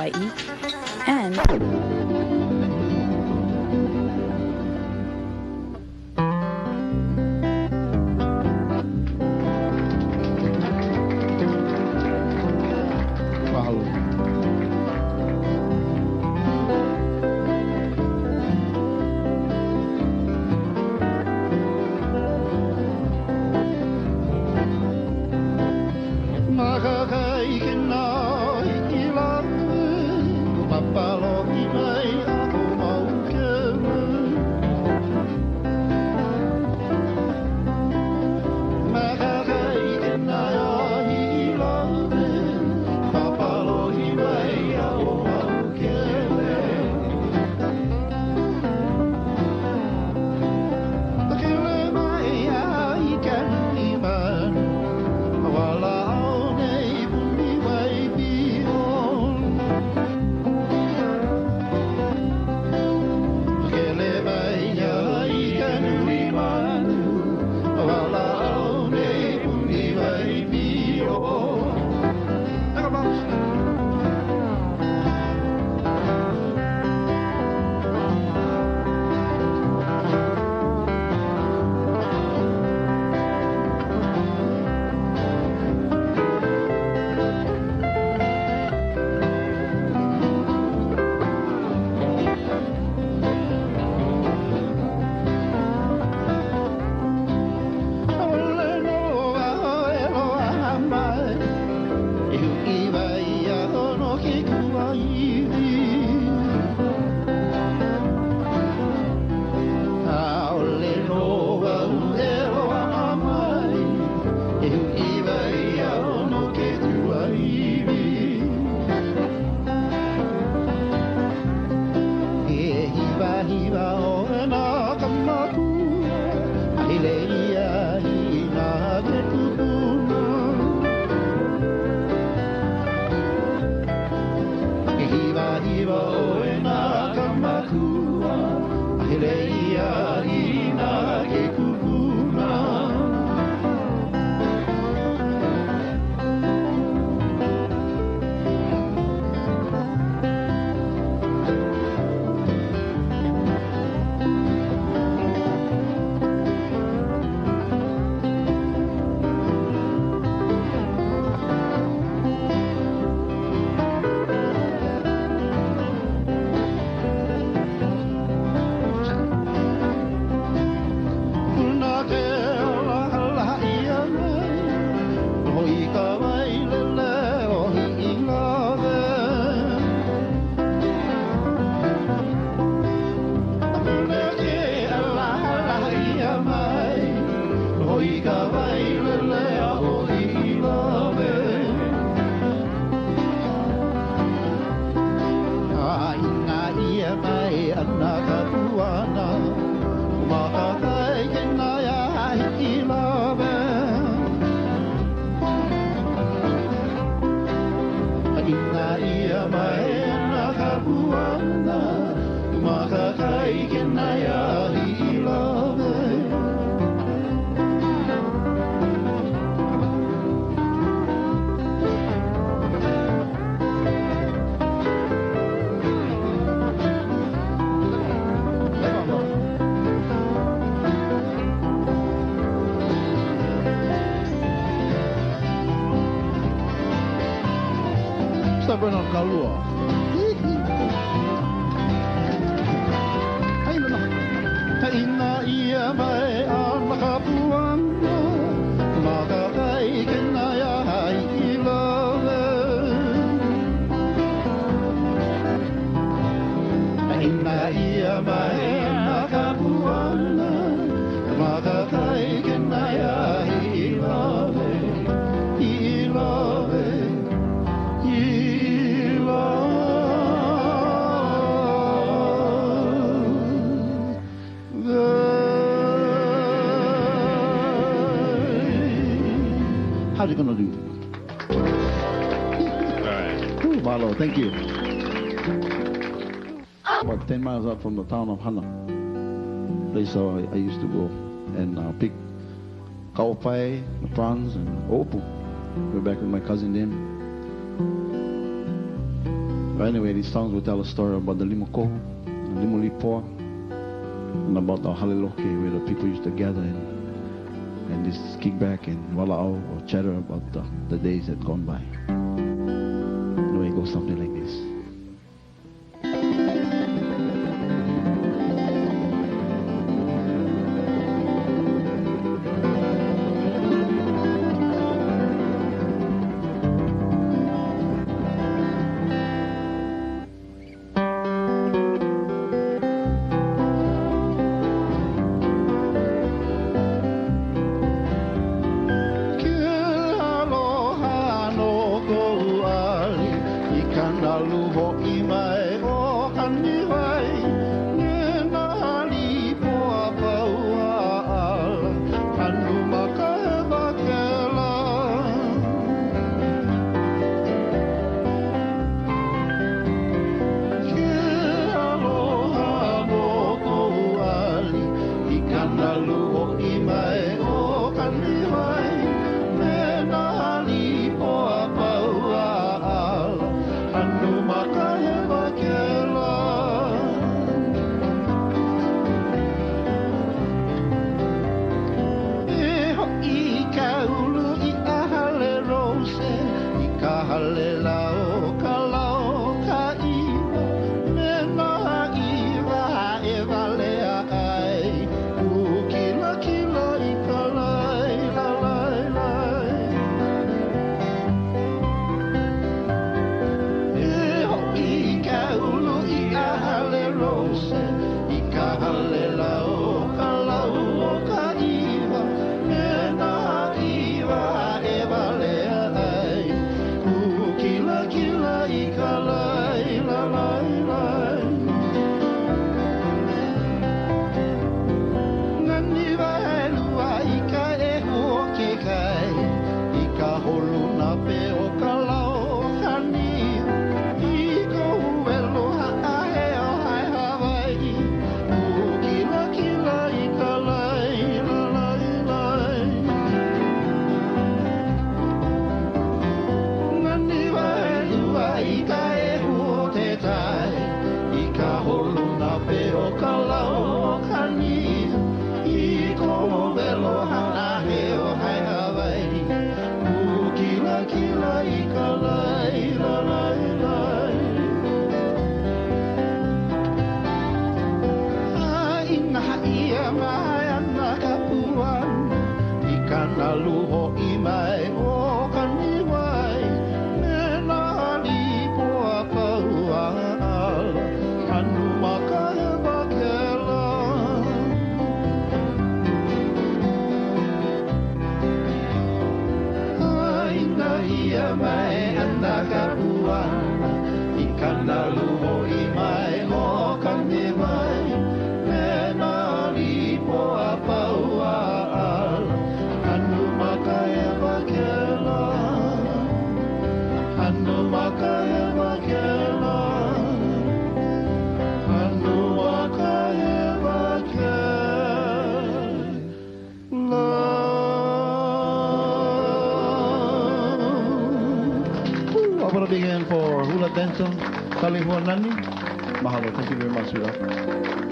Hawaii, and Bernard Kalua. Ina ia mai ana kapuana maka kai kena ya hai ilove Ina ia mai ana kapuana maka kai kena ya ilove ilove How's it gonna do? All right. Ooh, Marlo, thank you. About 10 miles out from the town of Hana, place I used to go and pick kaupai, prawns, and opu. We're back with my cousin then. But anyway, these songs will tell a story about the Limoko, the Limulipoa, and about the Haliloke, where the people used to gather and just kick back and walao or chatter about the days that gone by. Anyway, it goes something like this. Big hand for Hula Denton, Kalihuanani. Mahalo. Thank you very much, sweetheart.